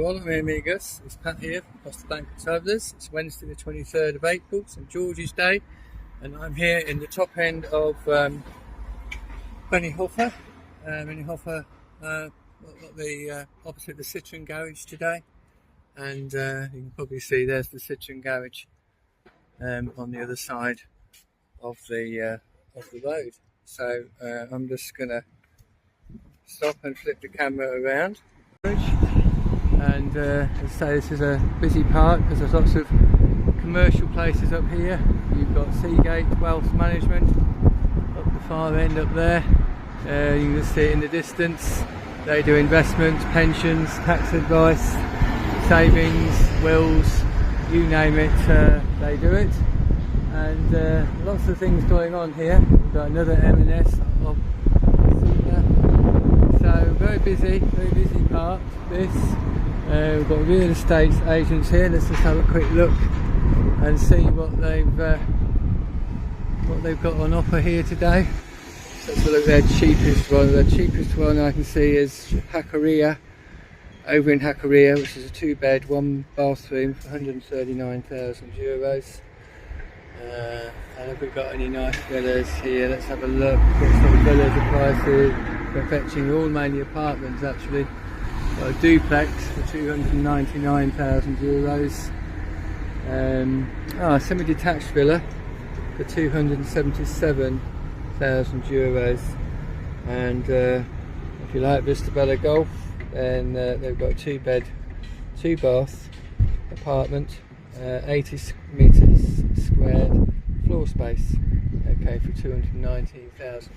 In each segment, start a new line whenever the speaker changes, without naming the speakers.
Hola, amigos. It's Pat here from Costa Blanca Travellers. It's Wednesday the 23rd of April, St George's Day, and I'm here in the top end of Benijofar. Opposite the Citreon garage today, and you can probably see there's the Citreon garage on the other side of the road. So I'm just gonna stop and flip the camera around. And as I say, this is a busy park because there's lots of commercial places up here. You've got Seagate Wealth Management up the far end up there. You can just see it in the distance. They do investments, pensions, tax advice, savings, wills, you name it, they do it. And lots of things going on here. We've got another M&S of so very busy park this. We've got real estate agents here. Let's just have a quick look and see what they've got on offer here today. So let's look at their cheapest one. The cheapest one I can see is over in Hakaria, which is a 2-bed, 1 bathroom for €139,000. And have we got any nice villas here? Let's have a look. What sort of villas apply to? They're fetching all mainly apartments actually. Got a duplex for €299,000. A semi-detached villa for €277,000. And if you like Vista Bella Golf, then they've got a 2-bed, 2-bath apartment, 80 metres squared floor space. Okay, for €219,000.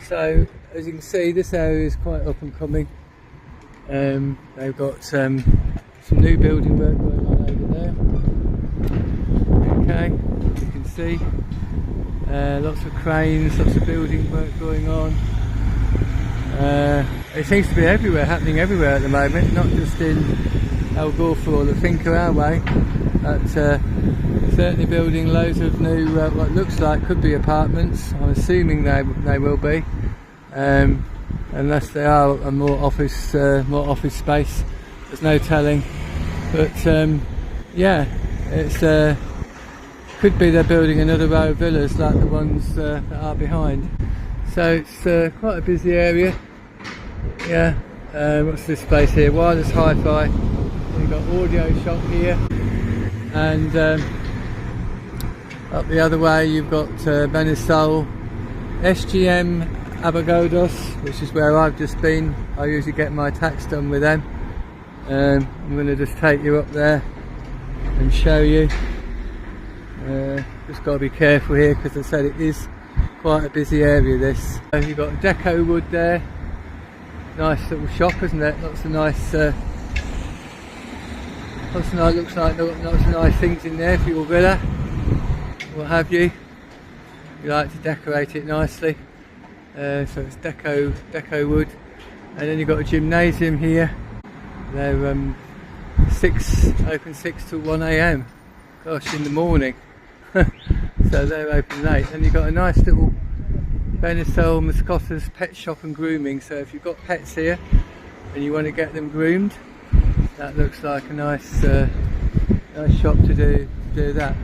So as you can see, this area is quite up and coming. They've got some new building work going on over there. Okay, as you can see, lots of cranes, lots of building work going on. It seems to be happening everywhere at the moment, not just in El Gorfa or the Finca our way, but certainly building loads of new, what looks like could be apartments. I'm assuming they will be, unless they are a more office space. There's no telling, but yeah, it's could be they're building another row of villas like the ones that are behind. So it's quite a busy area. Yeah. What's this place here? Wireless hi-fi. You've got audio shop here, and up the other way you've got Benijofar, SGM Abogados, which is where I've just been. I usually get my tax done with them. I'm going to just take you up there and show you. Just got to be careful here because I said it is quite a busy area this. You've got Deco Wood there. Nice little shop, isn't it? Lots of nice looks like lots of nice things in there for your villa, what have you. You like to decorate it nicely. So it's Deco Wood. And then you've got a gymnasium here. They're open 6 till 1 AM. Gosh, in the morning. So they're open late. Then you've got a nice little Benijofar Mascotas pet shop and grooming. So if you've got pets here and you want to get them groomed, that looks like a nice shop to do that.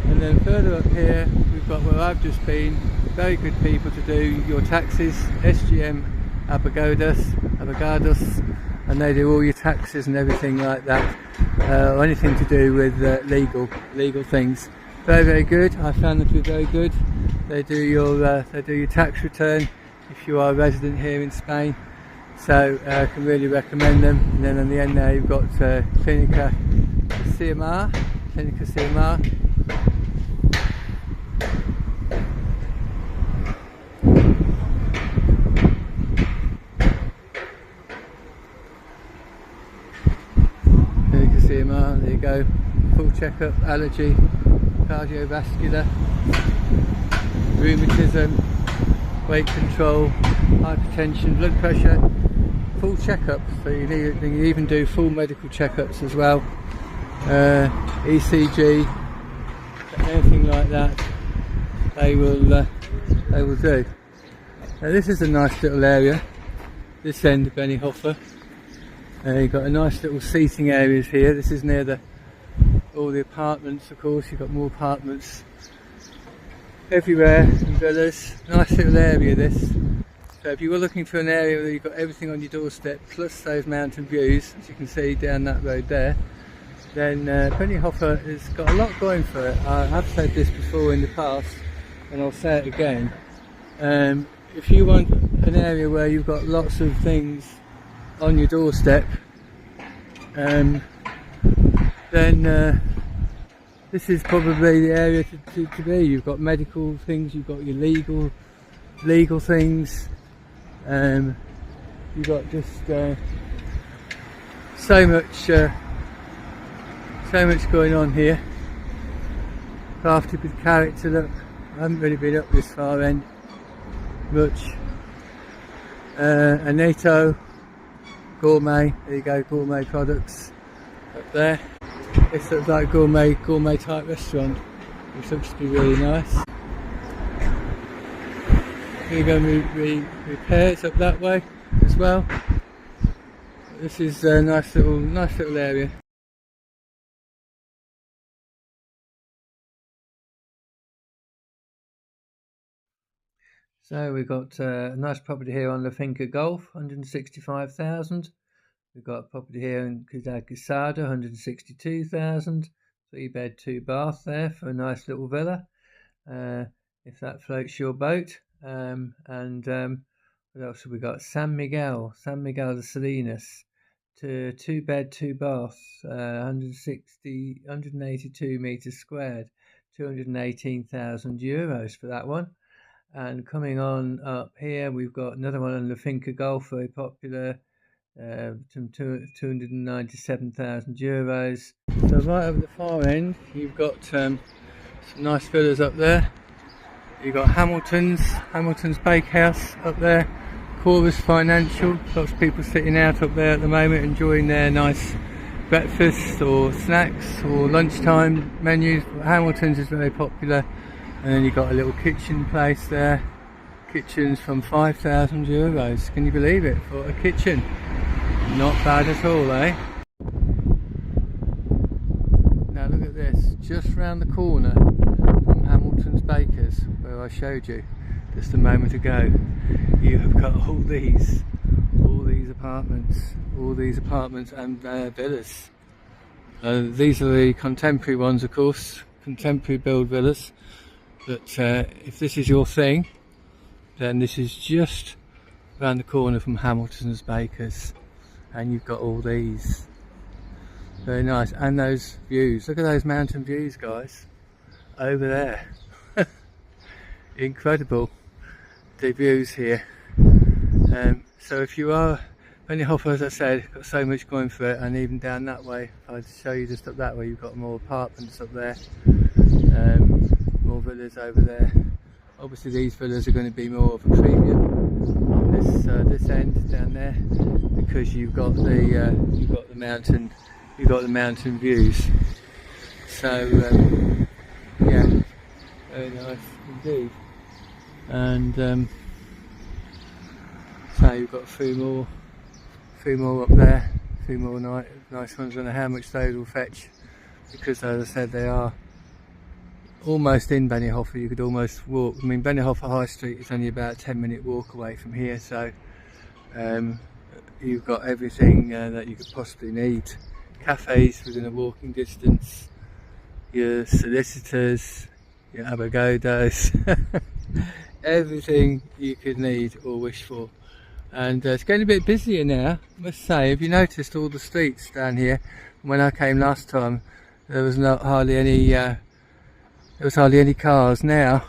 And then further up here we've got where I've just been. Very good people to do your taxes. SGM Abogados, and they do all your taxes and everything like that, or anything to do with legal things. Very good. I found them to be very good. They do your tax return if you are a resident here in Spain. So I can really recommend them. And then on the end there you've got Clínica CMR. There you go. Full checkup, allergy, cardiovascular, rheumatism, weight control, hypertension, blood pressure, full checkup. So you even do full medical checkups as well. ECG, anything like that, they will do. Now this is a nice little area, this end of Benijofar. You've got a nice little seating areas here. This is near all the apartments, of course. You've got more apartments everywhere and villas. Nice little area this. So if you were looking for an area where you've got everything on your doorstep plus those mountain views, as you can see down that road there, then Benijofar has got a lot going for it. I have said this before in the past and I'll say it again. If you want an area where you've got lots of things on your doorstep, then this is probably the area to be. You've got medical things, you've got your legal things, you've got just so much going on here. Crafted with character. Look, I haven't really been up this far end much. Aneto gourmet, there you go, gourmet products up there. This looks like a gourmet type restaurant, which looks to be really nice. Here you go, repairs up that way as well. This is a nice little area. So we've got a nice property here on La Finca Golf, 165,000. We've got a property here in Costa, 162,000. 3-bed, 2-bath there for a nice little villa, if that floats your boat. What else have we got? San Miguel de Salinas, 2-bed, 2-bath, 182 meters squared, 218,000 euros for that one. And coming on up here, we've got another one on La Finca Golf, very popular, 297,000 euros. So right over the far end, you've got some nice villas up there. You've got Hamilton's Bakehouse up there, Chorus Financial. Lots of people sitting out up there at the moment, enjoying their nice breakfast or snacks or lunchtime menus. Hamilton's is very popular. And then you've got a little kitchen place there. Kitchens from 5,000 euros. Can you believe it? For a kitchen. Not bad at all, eh? Now look at this. Just round the corner from Hamilton's Bakers, where I showed you just a moment ago, you have got all these apartments and villas. These are the contemporary ones, of course. Contemporary build villas. But if this is your thing, then this is just around the corner from Hamilton's Bakers, and you've got all these. Very nice. And those views, look at those mountain views, guys, over there. Incredible, the views here. So if you are Benijofar, as I said, got so much going for it, and even down that way, if I show you just up that way, you've got more apartments up there. More villas over there. Obviously these villas are going to be more of a premium on this end down there, because you've got the mountain views. So yeah, very nice indeed. And so you've got a few more up there, a few more nice ones. I don't know how much those will fetch, because as I said, they are almost in Benijofar. You could almost walk. I mean, Benijofar High Street is only about a 10-minute walk away from here, so you've got everything that you could possibly need. Cafes within a walking distance, your solicitors, your Abogados, everything you could need or wish for. And it's getting a bit busier now, I must say. Have you noticed all the streets down here? When I came last time, there was hardly any cars. Now,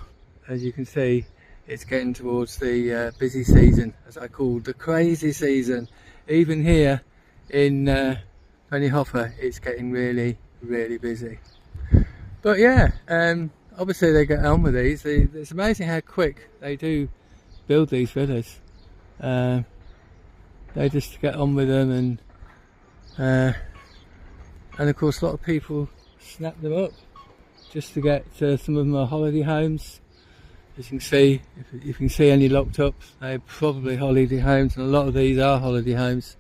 as you can see, it's getting towards the busy season, as I call the crazy season. Even here in Benijofar, it's getting really, really busy. But yeah, obviously they get on with these. It's amazing how quick they do build these villas. They just get on with them, and of course a lot of people snap them up just to get some of them are holiday homes. As you can see, if you can see any locked up, they're probably holiday homes, and a lot of these are holiday homes.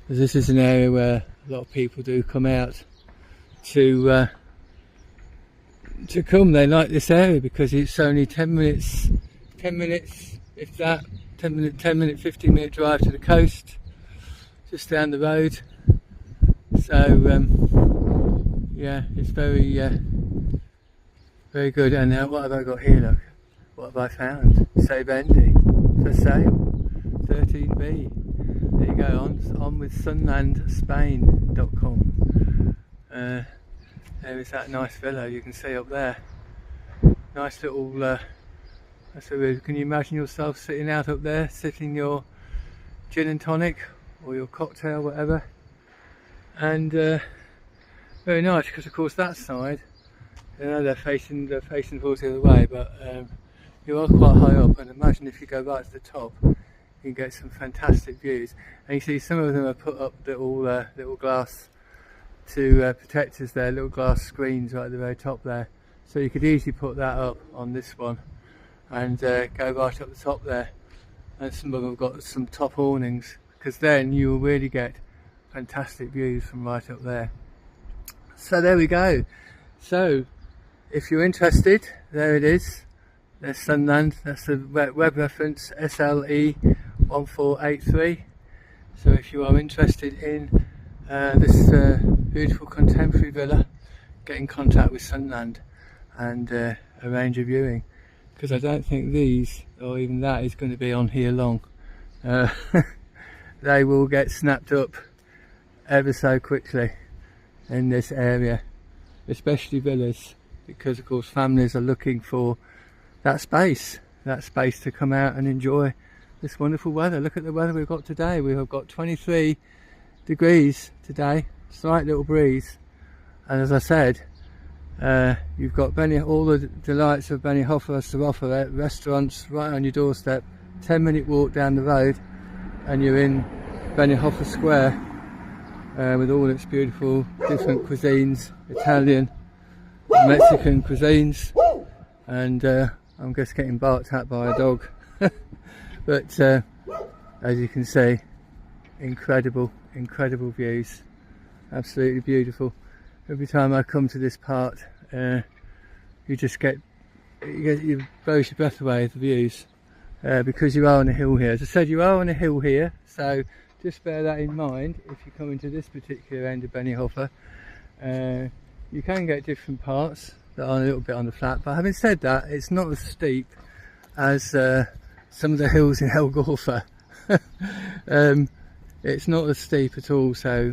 Because this is an area where a lot of people do come out to come. They like this area because it's only 10 minutes, if that, 10 minute, 15 minute drive to the coast, just down the road. So yeah, it's very good. And now what have I got here? Look, what have I found? Say Bendy for sale, 13B. There you go, on with sunlandspain.com. There is that nice villa you can see up there. Nice little, can you imagine yourself sitting out up there, sipping your gin and tonic or your cocktail, whatever. And very nice, because of course that side, you know, they're facing towards the other way, but you are quite high up, and imagine if you go right to the top, you can get some fantastic views. And you see some of them have put up little glass to protectors there, little glass screens right at the very top there. So you could easily put that up on this one and go right up the top there. And some of them have got some top awnings, because then you will really get fantastic views from right up there. So there we go. So if you're interested, there it is. There's Sunland. That's the web reference, SLE1483. So if you are interested in this beautiful contemporary villa, get in contact with Sunland and arrange a viewing, because I don't think these or even that is going to be on here long. They will get snapped up ever so quickly in this area, especially villas, because of course families are looking for that space to come out and enjoy this wonderful weather. Look at the weather we've got today. We have got 23 degrees today, slight little breeze, and as I said, you've got all the delights of Benijofar has to offer. Restaurants right on your doorstep, 10-minute walk down the road and you're in Benijofar Square, with all its beautiful different cuisines, Italian, Mexican cuisines, and I'm just getting barked at by a dog. But as you can see, incredible views, absolutely beautiful. Every time I come to this part, you blows your breath away with the views, because you are on a hill here. As I said, you are on a hill here, so just bear that in mind if you come into this particular end of Benijofar. You can get different parts that are a little bit on the flat, but having said that, it's not as steep as some of the hills in El Gorfa. It's not as steep at all, so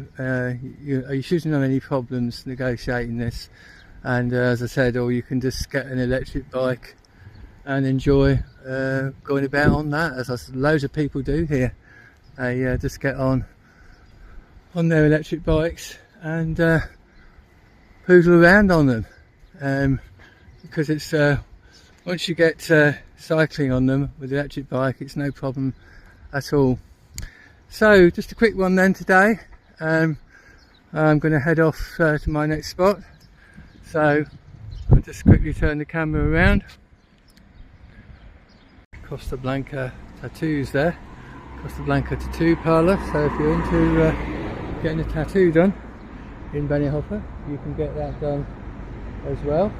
you shouldn't have any problems negotiating this. And as I said, or you can just get an electric bike and enjoy going about on that, as loads of people do here. They just get on their electric bikes and poodle around on them, because it's once you get cycling on them with the electric bike, it's no problem at all. So just a quick one then today. I'm going to head off to my next spot, so I'll just quickly turn the camera around. Costa Blanca tattoos there, Costa Blanca tattoo parlour. So if you're into getting a tattoo done in Benijofar, you can get that done as well,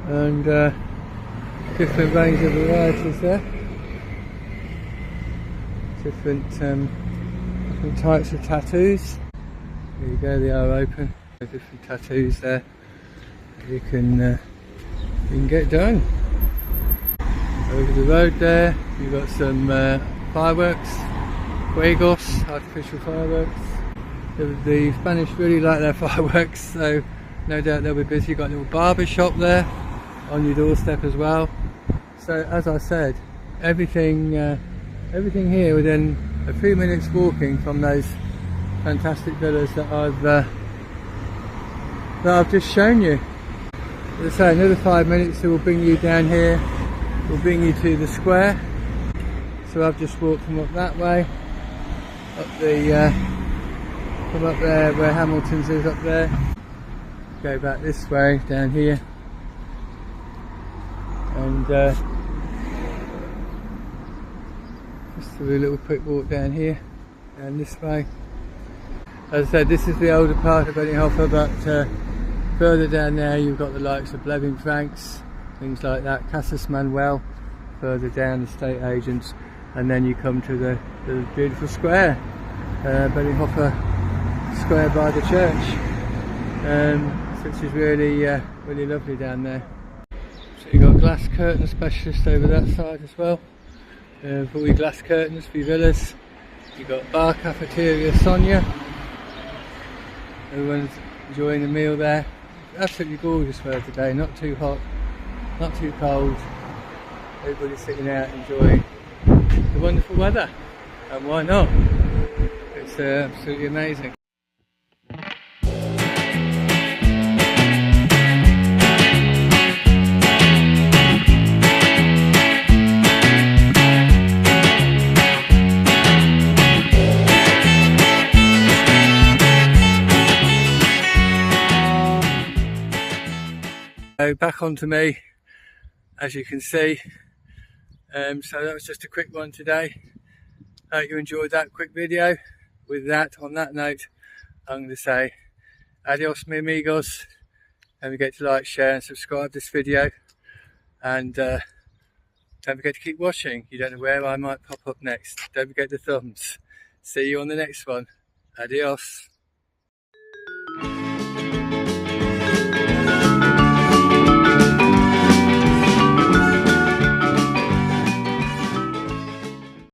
and different range of varieties there, different types of tattoos. There you go, they are open. Different tattoos there you can get done. Over the road there you've got some fireworks, fuegos, artificial fireworks. The Spanish really like their fireworks, so no doubt they'll be busy. You've got a little barber shop there on your doorstep as well. So as I said, everything here within a few minutes walking from those fantastic villas that I've just shown you. As I say, another 5 minutes it will bring you down here, will bring you to the square. So I've just walked from up that way, from up there where Hamilton's is up there, go back this way down here, and just do a little quick walk down here. And this way. As I said, this is the older part of Benijofar, but further down there you've got the likes of Blevin Franks, things like that, Casas Manuel, further down, estate agents, and then you come to the beautiful square, Benijofar Square by the church, which is really really lovely down there. So you've got glass curtain specialist over that side as well, for your glass curtains for your villas. You've got bar cafeteria Sonia. Everyone's enjoying a meal there. Absolutely gorgeous weather today, not too hot, not too cold. Everybody's sitting out enjoying the wonderful weather, and why not? It's absolutely amazing. So back onto me, as you can see. So that was just a quick one today. Hope you enjoyed that quick video. With that, on that note, I'm going to say adios mi amigos. Don't forget to like, share and subscribe this video, and don't forget to keep watching. You don't know where I might pop up next. Don't forget the thumbs. See you on the next one. Adios.